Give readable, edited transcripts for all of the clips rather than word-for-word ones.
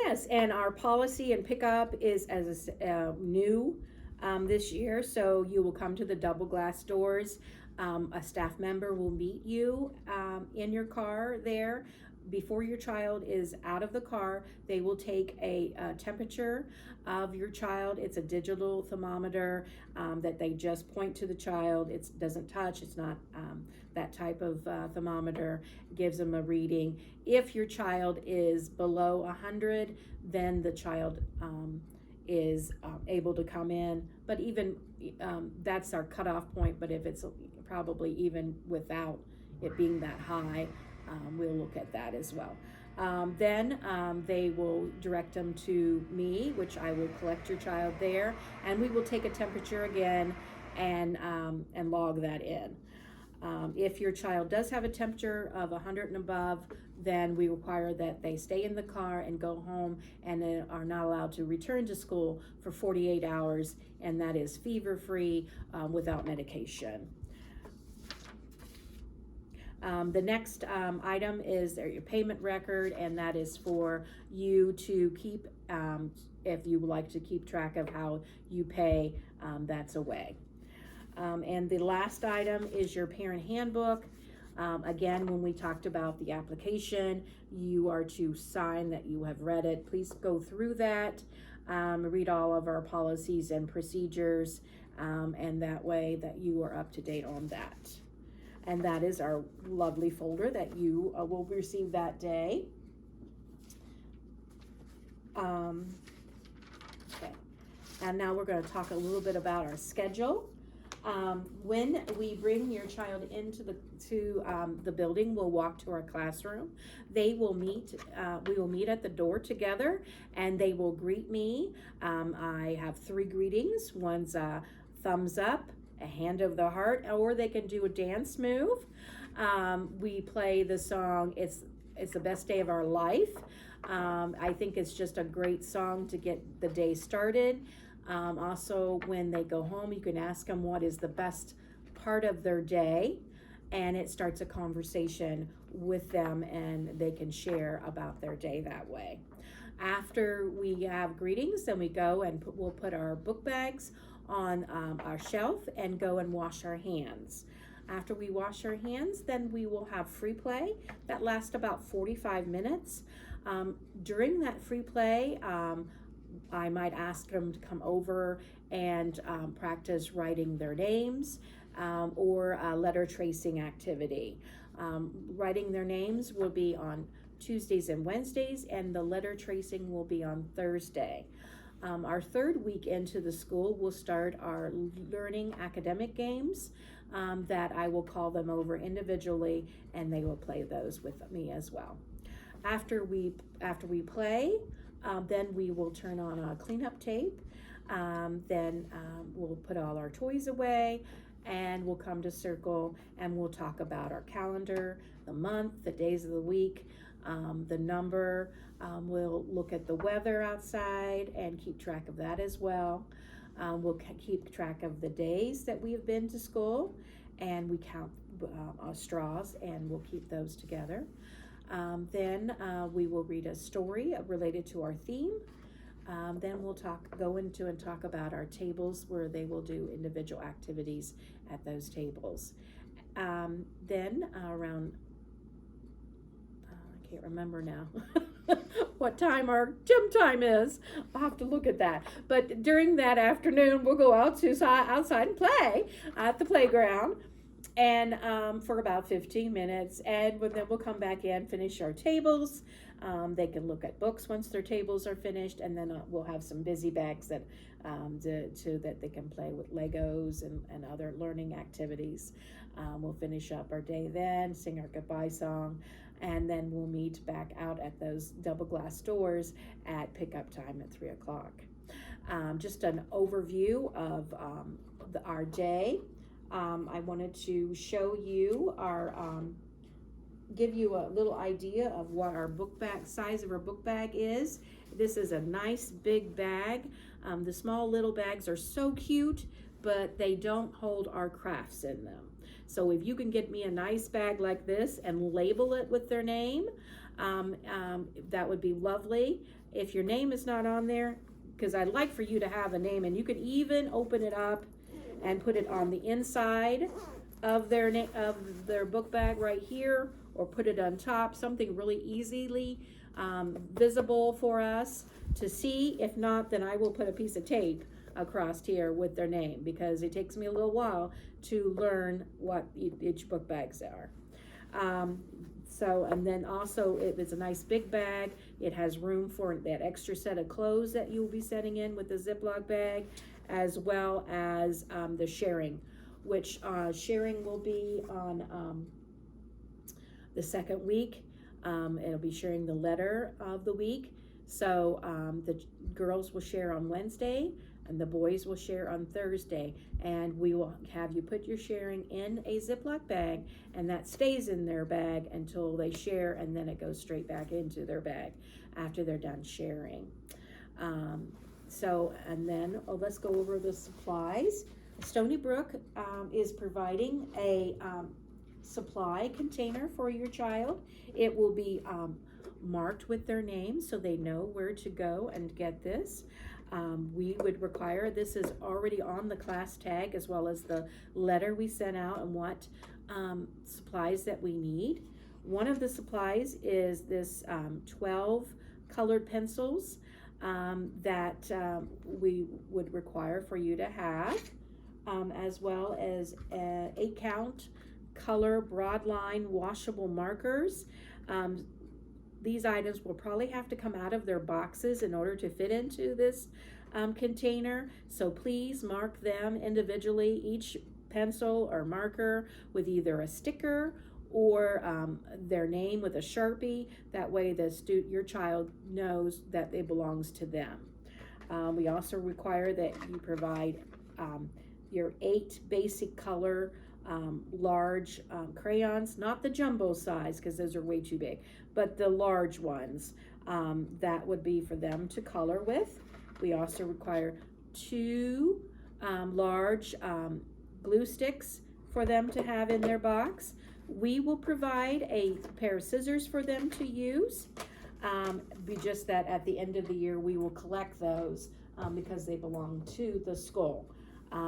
Yes, and our policy and pickup is as new this year, so you will come to the double glass doors. A staff member will meet you in your car there. Before your child is out of the car, they will take a temperature of your child. It's a digital thermometer that they just point to the child. It doesn't touch, it's not that type of thermometer. It gives them a reading. If your child is below 100, then the child is able to come in. But even that's our cutoff point. But if it's probably even without it being that high, we'll look at that as well. Then they will direct them to me, which I will collect your child there, and we will take a temperature again and log that in. If your child does have a temperature of 100 and above, then we require that they stay in the car and go home and are not allowed to return to school for 48 hours, and that is fever-free without medication. The next item is your payment record, and that is for you to keep, if you would like to keep track of how you pay, that's a way. And the last item is your parent handbook. Again, when we talked about the application, you are to sign that you have read it. Please go through that, read all of our policies and procedures, and that way that you are up to date on that. And that is our lovely folder that you will receive that day. Okay. And now we're going to talk a little bit about our schedule. When we bring your child into the building, we'll walk to our classroom. They will meet. We will meet at the door together, and they will greet me. I have 3 greetings. One's a thumbs up, a hand of the heart, or they can do a dance move. We play the song It's the Best Day of Our Life. I think it's just a great song to get the day started. Also, when they go home, you can ask them what is the best part of their day, and it starts a conversation with them, and they can share about their day that way. After we have greetings, then we go and we'll put our book bags on our shelf and go and wash our hands. After we wash our hands, then we will have free play that lasts about 45 minutes. During that free play, I might ask them to come over and practice writing their names or a letter tracing activity. Writing their names will be on Tuesdays and Wednesdays, and the letter tracing will be on Thursday. Our 3rd week into the school, we'll start our learning academic games that I will call them over individually, and they will play those with me as well. After we play, then we will turn on a cleanup tape. Then we'll put all our toys away, and we'll come to circle, and we'll talk about our calendar, the month, the days of the week, the number. We'll look at the weather outside and keep track of that as well. We'll keep track of the days that we have been to school, and we count straws, and we'll keep those together. Then we will read a story related to our theme. Then we'll go into and talk about our tables, where they will do individual activities at those tables. Then around, I can't remember now what time our gym time is. I'll have to look at that. But during that afternoon, we'll go outside and play at the playground, and for about 15 minutes, and then we'll come back in, finish our tables. They can look at books once their tables are finished, and then we'll have some busy bags that that they can play with Legos and other learning activities. We'll finish up our day then, sing our goodbye song, and then we'll meet back out at those double glass doors at pickup time at 3 o'clock. Just an overview of our day. I wanted to show you give you a little idea of what our book bag, size of our book bag is. This is a nice big bag. The small little bags are so cute, but they don't hold our crafts in them. So if you can get me a nice bag like this and label it with their name, that would be lovely. If your name is not on there, because I'd like for you to have a name, and you could even open it up and put it on the inside of their book bag right here, or put it on top, something really easily visible for us to see. If not, then I will put a piece of tape across here with their name, because it takes me a little while to learn what each book bags are. And then also it's a nice big bag. It has room for that extra set of clothes that you'll be setting in with the Ziploc bag, as well as the sharing, which sharing will be on the second week. It'll be sharing the letter of the week. So the girls will share on Wednesday, and the boys will share on Thursday, and we will have you put your sharing in a Ziploc bag, and that stays in their bag until they share, and then it goes straight back into their bag after they're done sharing. And then let's go over the supplies. Stony Brook is providing a supply container for your child. It will be marked with their name so they know where to go and get this. We would require, this is already on the class tag, as well as the letter we sent out, and what supplies that we need. One of the supplies is this 12 colored pencils that we would require for you to have, as well as 8-count color broadline washable markers. These items will probably have to come out of their boxes in order to fit into this container, so please mark them individually, each pencil or marker with either a sticker or their name with a Sharpie. That way your child knows that it belongs to them. We also require that you provide your 8 basic color large crayons, not the jumbo size, because those are way too big, but the large ones that would be for them to color with. We also require 2 large glue sticks for them to have in their box. We will provide a pair of scissors for them to use. Be just that at the end of the year we will collect those because they belong to the school.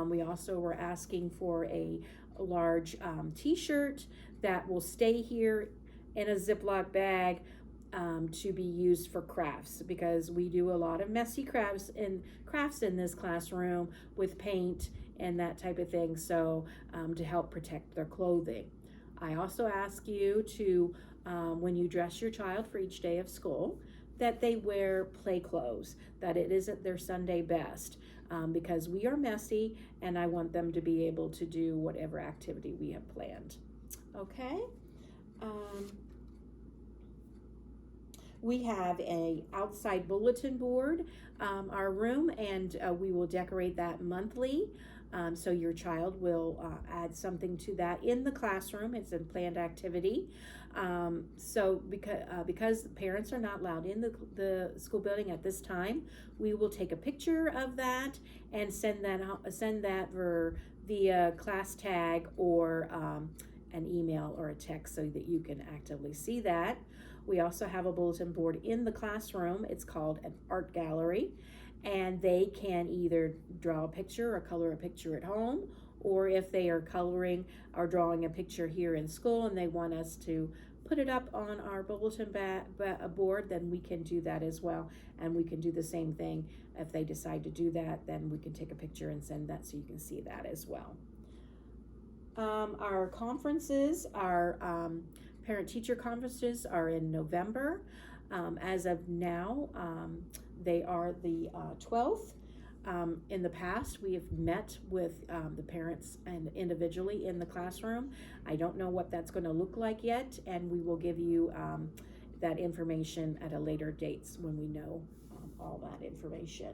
We also were asking for a large t-shirt that will stay here in a Ziploc bag to be used for crafts, because we do a lot of messy crafts in this classroom with paint and that type of thing, so to help protect their clothing. I also ask you to, when you dress your child for each day of school, that they wear play clothes, that it isn't their Sunday best, because we are messy and I want them to be able to do whatever activity we have planned. Okay. We have a outside bulletin board, our room, and we will decorate that monthly. So your child will add something to that in the classroom. It's a planned activity. So because parents are not allowed in the school building at this time, we will take a picture of that and send that via class tag or an email or a text so that you can actively see that. We also have a bulletin board in the classroom. It's called an art gallery, and they can either draw a picture or color a picture at home, or if they are coloring or drawing a picture here in school and they want us to put it up on our bulletin board, then we can do that as well. And we can do the same thing if they decide to do that, then we can take a picture and send that so you can see that as well. Our conferences, our parent-teacher conferences are in November. As of now, they are the 12th. In the past, we have met with the parents and individually in the classroom. I don't know what that's going to look like yet, and we will give you that information at a later date when we know all that information.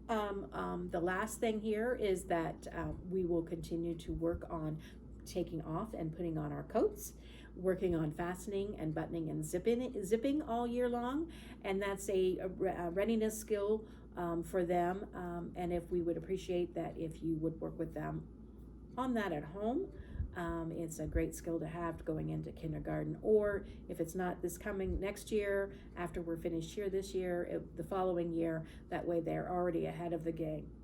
The last thing here is that we will continue to work on taking off and putting on our coats, working on fastening and buttoning and zipping all year long, and that's a readiness skill for them, and if we would appreciate that if you would work with them on that at home. It's a great skill to have going into kindergarten, or if it's not this coming next year, after we're finished here this year, the following year, that way they're already ahead of the game.